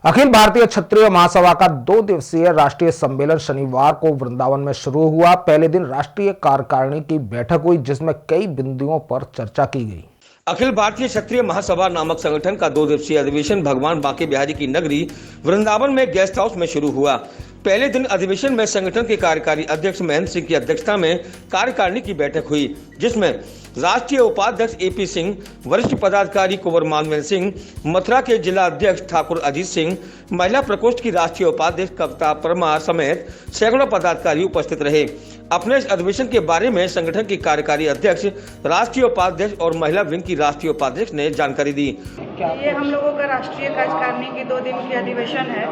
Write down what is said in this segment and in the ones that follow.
अखिल भारतीय क्षत्रिय महासभा का 2 दिवसीय राष्ट्रीय सम्मेलन शनिवार को वृंदावन में शुरू हुआ। पहले दिन राष्ट्रीय कार्यकारिणी की बैठक हुई, जिसमें कई बिंदुओं पर चर्चा की गई। अखिल भारतीय क्षत्रिय महासभा नामक संगठन का 2 दिवसीय अधिवेशन भगवान बांके बिहारी की नगरी वृंदावन में गेस्ट हाउस में शुरू हुआ। पहले दिन अधिवेशन में संगठन के कार्यकारी अध्यक्ष महेंद्र सिंह की अध्यक्षता में कार्यकारिणी की बैठक हुई, जिसमें राष्ट्रीय उपाध्यक्ष एपी सिंह, वरिष्ठ पदाधिकारी कुंवर मानवेंद्र सिंह, मथुरा के जिला अध्यक्ष ठाकुर अजीत सिंह, महिला प्रकोष्ठ की राष्ट्रीय उपाध्यक्ष कविता परमार समेत सैकड़ों पदाधिकारी उपस्थित रहे। अपने इस अधिवेशन के बारे में संगठन के कार्यकारी अध्यक्ष, राष्ट्रीय उपाध्यक्ष और महिला विंग की राष्ट्रीय उपाध्यक्ष ने जानकारी दी। ये हम लोगों का राष्ट्रीय कार्यकारिणी की 2 दिन की अधिवेशन है,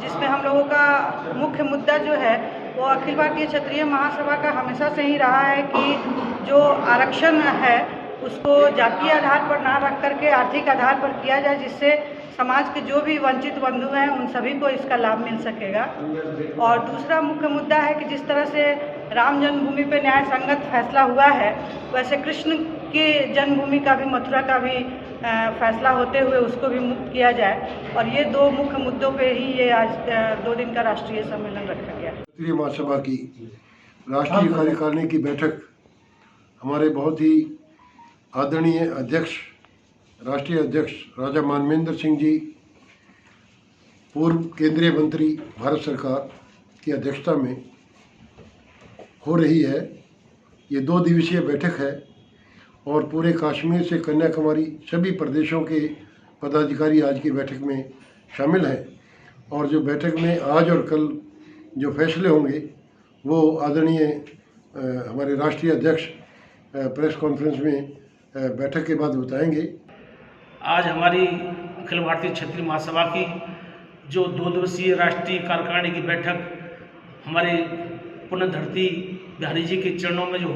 जिसमें हम लोगों का मुख्य मुद्दा जो है वो अखिल भारतीय क्षत्रिय महासभा का हमेशा से ही रहा है कि जो आरक्षण है उसको जातीय आधार पर ना रख करके आर्थिक आधार पर किया जाए, जिससे समाज के जो भी वंचित बंधु हैं उन सभी को इसका लाभ मिल सकेगा। और दूसरा मुख्य मुद्दा है कि जिस तरह से राम जन्मभूमि पे न्याय संगत फैसला हुआ है, वैसे कृष्ण की जन्मभूमि का भी, मथुरा का भी फैसला होते हुए उसको भी मुक्त किया जाए। और ये 2 मुख्य मुद्दों पे ही ये आज 2 दिन का राष्ट्रीय सम्मेलन रखा गया। क्षत्रिय महासभा की राष्ट्रीय कार्यकारिणी की बैठक हमारे बहुत ही आदरणीय अध्यक्ष, राष्ट्रीय अध्यक्ष राजा मानवेंद्र सिंह जी, पूर्व केंद्रीय मंत्री भारत सरकार की अध्यक्षता में हो रही है। ये 2 दिवसीय बैठक है और पूरे कश्मीर से कन्याकुमारी सभी प्रदेशों के पदाधिकारी आज की बैठक में शामिल हैं। और जो बैठक में आज और कल जो फैसले होंगे वो आदरणीय हमारे राष्ट्रीय अध्यक्ष प्रेस कॉन्फ्रेंस में बैठक के बाद बताएंगे। आज हमारी अखिल भारतीय क्षत्रिय महासभा की जो 2 दिवसीय राष्ट्रीय कार्यकारिणी की बैठक हमारे पुण्य धरती बिहारी जी के चरणों में जो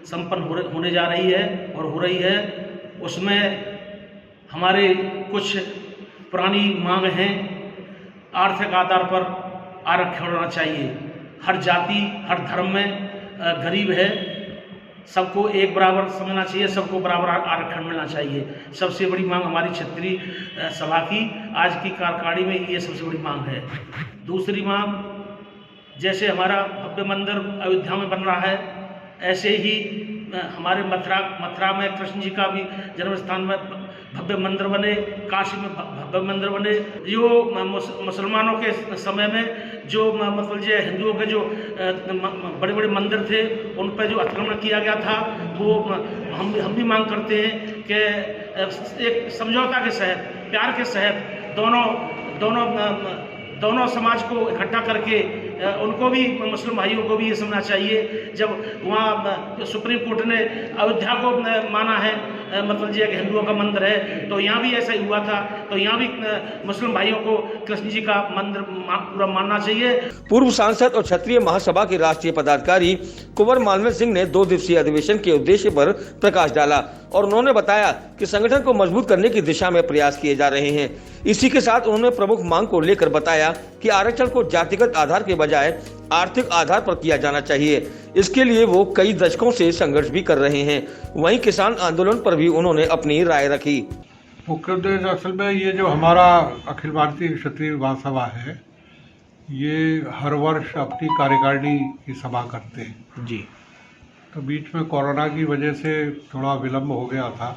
संपन्न होने जा रही है और हो रही है, उसमें हमारे कुछ पुरानी मांग हैं। आर्थिक आधार पर आरक्षण होना चाहिए। हर जाति, हर धर्म में गरीब है, सबको एक बराबर समझना चाहिए, सबको बराबर आरक्षण मिलना चाहिए। सबसे बड़ी मांग हमारी क्षत्रिय सभा की आज की कार्यकारिणी में ये सबसे बड़ी मांग है। दूसरी मांग, जैसे हमारा भव्य मंदिर अयोध्या में बन रहा है, ऐसे ही हमारे मथुरा में कृष्ण जी का भी जन्म स्थान में भव्य मंदिर बने, काशी में भव्य मंदिर बने। जो मुसलमानों के समय में जो मतलब जो हिंदुओं के जो बड़े बड़े मंदिर थे उन पर जो अतिक्रमण किया गया था, वो हम भी मांग करते हैं कि एक समझौता के तहत, प्यार के तहत दोनों समाज को इकट्ठा करके उनको भी, मुस्लिम भाइयों को भी ये समझना चाहिए। जब वहाँ सुप्रीम कोर्ट ने अयोध्या को माना है मतलब जो हिंदुओं का मंदिर है, तो यहाँ भी ऐसा ही हुआ था, तो यहाँ भी मुस्लिम भाइयों को कृष्ण जी का मंदिर पूरा मानना चाहिए। पूर्व सांसद और क्षत्रिय महासभा के राष्ट्रीय पदाधिकारी कुंवर मानवेंद्र सिंह ने 2 दिवसीय अधिवेशन के उद्देश्य पर प्रकाश डाला और उन्होंने बताया कि संगठन को मजबूत करने की दिशा में प्रयास किए जा रहे हैं। इसी के साथ उन्होंने प्रमुख मांग को लेकर बताया कि आरक्षण को जातिगत आधार के बजाय आर्थिक आधार पर किया जाना चाहिए। इसके लिए वो कई दशकों से संघर्ष भी कर रहे हैं। वहीं किसान आंदोलन पर भी उन्होंने अपनी राय रखी। मुख्य उद्देश्य असल में ये जो हमारा अखिल भारतीय क्षत्रिय महासभा है, ये हर वर्ष अपनी कार्यकारिणी की सभा करते हैं जी। तो बीच में कोरोना की वजह से थोड़ा विलम्ब हो गया था।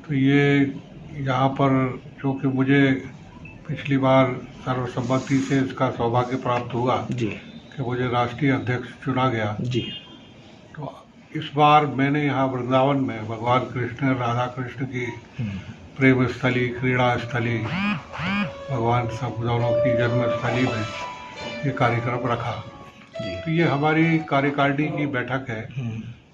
तो ये यहाँ पर जो कि मुझे पिछली बार सर्वसम्मति से इसका सौभाग्य प्राप्त हुआ जी कि मुझे राष्ट्रीय अध्यक्ष चुना गया जी। तो इस बार मैंने यहाँ वृंदावन में भगवान कृष्ण, राधा कृष्ण की प्रेम स्थली, क्रीड़ा स्थली, भगवान सब दोनों की जन्म स्थली में ये कार्यक्रम रखा। तो ये हमारी कार्यकारिणी की बैठक है।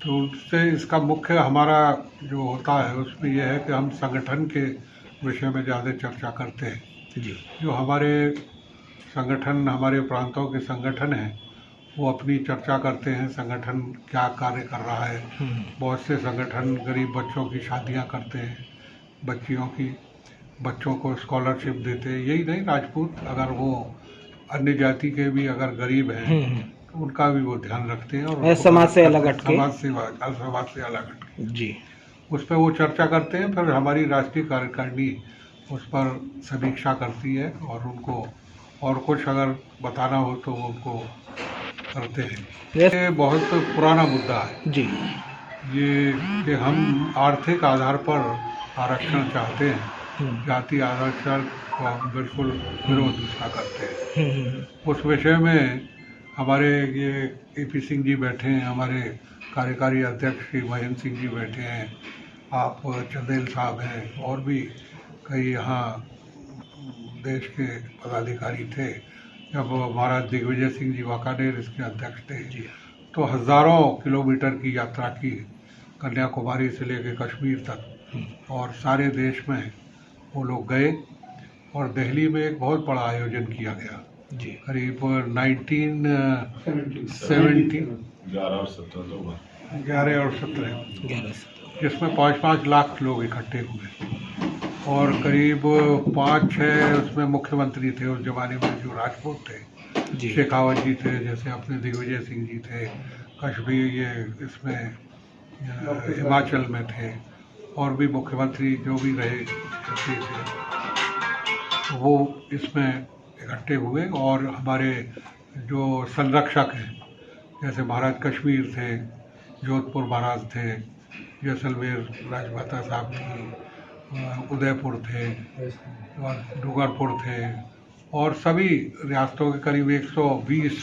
तो उससे इसका मुख्य हमारा जो होता है उसमें यह है कि हम संगठन के विषय में ज़्यादा चर्चा करते हैं जी। जो हमारे संगठन, हमारे प्रांतों के संगठन हैं, वो अपनी चर्चा करते हैं संगठन क्या कार्य कर रहा है। बहुत से संगठन गरीब बच्चों की शादियां करते हैं, बच्चों को स्कॉलरशिप देते हैं। यही नहीं, राजपूत अगर वो अन्य जाति के भी अगर गरीब हैं तो उनका भी वो ध्यान रखते हैं और समाज से अलग हटके, समाज से अलग हटके जी, उस पर वो चर्चा करते हैं। फिर हमारी राष्ट्रीय कार्यकारिणी उस पर समीक्षा करती है और उनको और कुछ अगर बताना हो तो वो उनको करते हैं। ये बहुत पुराना मुद्दा है जी ये कि हम आर्थिक आधार पर आरक्षण चाहते हैं, जाति आरक्षण को हम बिल्कुल विरोध उसका करते हैं। उस विषय में हमारे ये AP सिंह जी बैठे हैं, हमारे कार्यकारी अध्यक्ष श्री महेंद्र सिंह जी बैठे हैं, आप चंदेल साहब हैं, और भी कई यहाँ देश के पदाधिकारी थे। जब महाराज दिग्विजय सिंह जी वाकानेर इसके अध्यक्ष थे तो हज़ारों किलोमीटर की यात्रा की कन्याकुमारी से लेकर कश्मीर तक, और सारे देश में वो लोग गए और दिल्ली में एक बहुत बड़ा आयोजन किया गया जी करीब 1970 11 और 17 जिसमें 5-5 लाख लोग इकट्ठे हुए और करीब 5-6 उसमें मुख्यमंत्री थे उस जमाने में जो राजपूत थे, शेखावत जी थे, जैसे अपने दिग्विजय सिंह जी थे, कश्मीर ये इसमें हिमाचल में थे, और भी मुख्यमंत्री जो भी रहे थे वो इसमें इकट्ठे हुए। और हमारे जो संरक्षक हैं जैसे महाराज कश्मीर थे, जोधपुर महाराज थे, जैसलमेर राजमाता साहब थी, उदयपुर थे और डूंगरपुर थे, और सभी रियासतों के करीब 120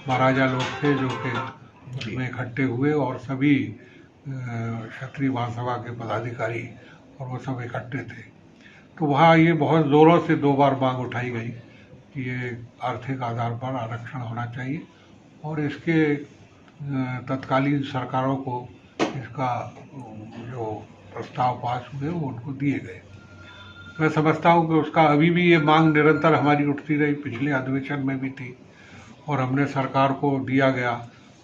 महाराजा लोग थे जो कि उसमें इकट्ठे हुए, और सभी क्षत्रिय महासभा के पदाधिकारी और वो सब इकट्ठे थे। तो वहाँ ये बहुत ज़ोरों से 2 बार मांग उठाई गई कि ये आर्थिक आधार पर आरक्षण होना चाहिए, और इसके तत्कालीन सरकारों को इसका जो प्रस्ताव पास हुए वो उनको दिए गए। मैं समझता हूँ कि उसका अभी भी ये मांग निरंतर हमारी उठती रही, पिछले अधिवेशन में भी थी और हमने सरकार को दिया गया।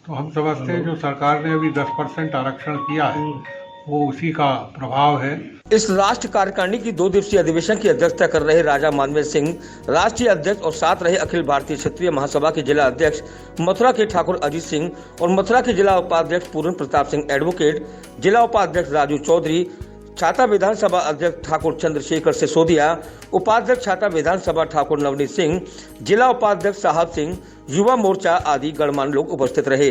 तो हम समझते हैं जो सरकार ने अभी 10% आरक्षण किया है वो उसी का प्रभाव है। इस राष्ट्रीय कार्यकारिणी की 2 दिवसीय अधिवेशन की अध्यक्षता कर रहे राजा मानवेंद्र सिंह राष्ट्रीय अध्यक्ष और साथ रहे अखिल भारतीय क्षत्रिय महासभा के जिला अध्यक्ष मथुरा के ठाकुर अजीत सिंह और मथुरा के जिला उपाध्यक्ष पूर्ण प्रताप सिंह एडवोकेट, जिला उपाध्यक्ष राजू चौधरी, छाता विधानसभा अध्यक्ष ठाकुर चंद्रशेखर सिसोदिया, उपाध्यक्ष छाता विधानसभा ठाकुर नवनीत सिंह, जिला उपाध्यक्ष साहब सिंह, युवा मोर्चा आदि गणमान्य लोग उपस्थित रहे।